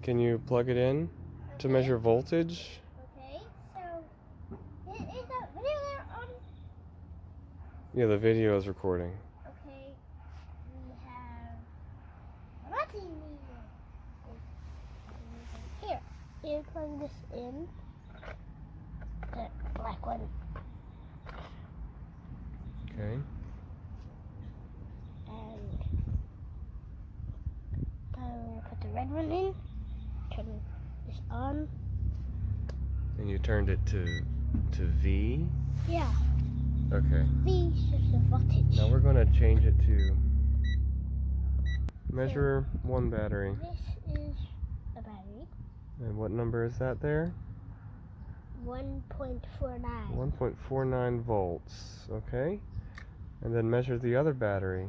Can you plug it in to measure voltage? Okay, so is that video there on? Yeah, the video is recording. Okay, we have a multimeter. Here, you plug this in. The black one. Okay. And I'm gonna put the red one in. Turn this on. And you turned it to V? Yeah. Okay. V is the voltage. Now we're going to change it to measure one battery. This is a battery. And what number is that there? 1.49. 1.49 volts. Okay. And then measure the other battery.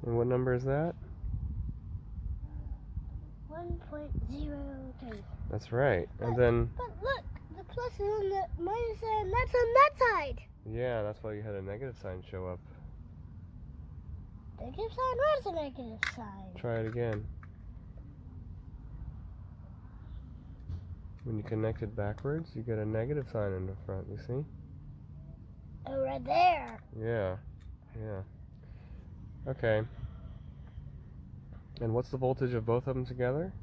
And what number is that? 1.03. That's right. And then... But look, the plus is on the minus side, and that's on that side. Yeah, that's why you had a negative sign show up. Negative sign? Where's the negative sign? Try it again. When you connect it backwards, you get a negative sign in the front, you see? Oh, right there. Yeah. Okay. And what's the voltage of both of them together?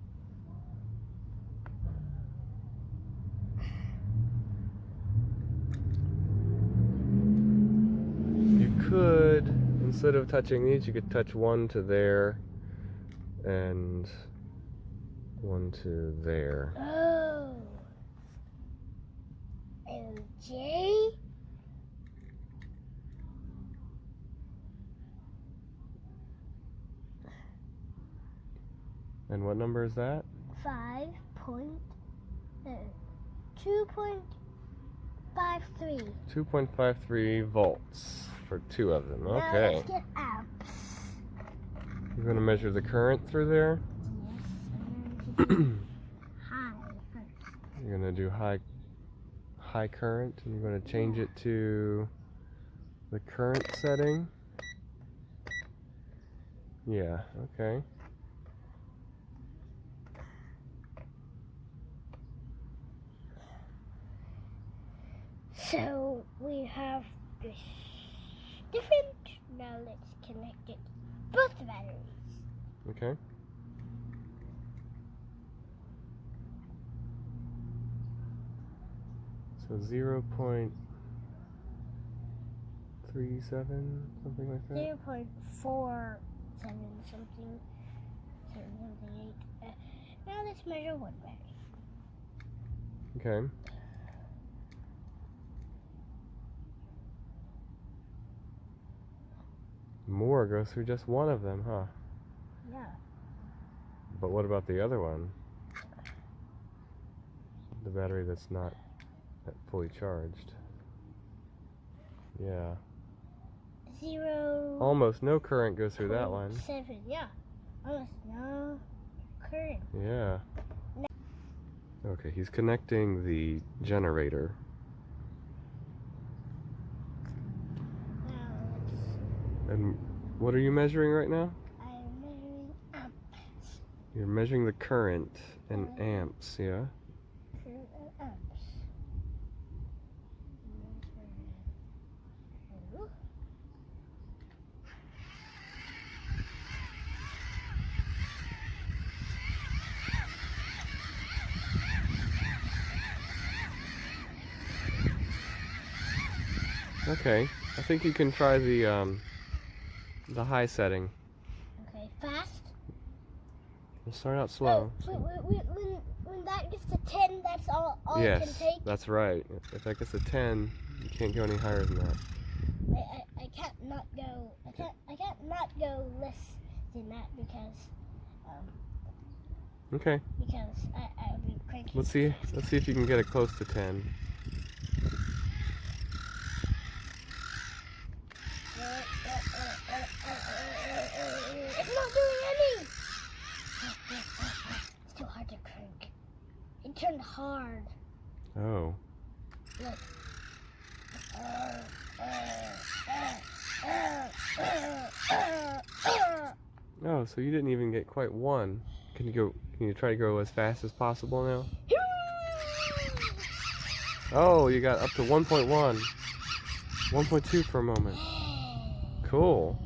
You could, instead of touching these, you could touch one to there and one to there. Oh. OJ? And what number is that? 2.53. 2.53 volts for two of them. Now Okay. let's get amps. You're going to measure the current through there? Yes, high first. You're going to do high current, and you're going to change it to the current setting. Yeah, okay. So we have this different. Now let's connect it. Both the batteries. Okay. So 0.37, something like that? 0.47 something. 7.8. Now let's measure one battery. Okay. More goes through just one of them, huh? Yeah. But what about the other one? The battery that's not fully charged. Yeah. 0. Almost no current goes through that one. 7, yeah. Almost no current. Yeah. Okay, he's connecting the generator. Now let's. And what are you measuring right now? I'm measuring amps. You're measuring the current in amps, yeah? Current and amps. Okay, I think you can try the high setting. Okay, fast. We'll start out slow. When that gets to 10, that's all Yes, it can take. that's right. If that gets to 10, you can't go any higher than that. I can't not go. I can't not go less than that because Okay. Because I would be cranky. Let's see if you can get it close to 10. It's not doing any. It's too hard to crank. It turned hard. Oh. Look. Oh, so you didn't even get quite 1. Can you try to go as fast as possible now? Oh, you got up to 1.1. 1.2 for a moment. Cool.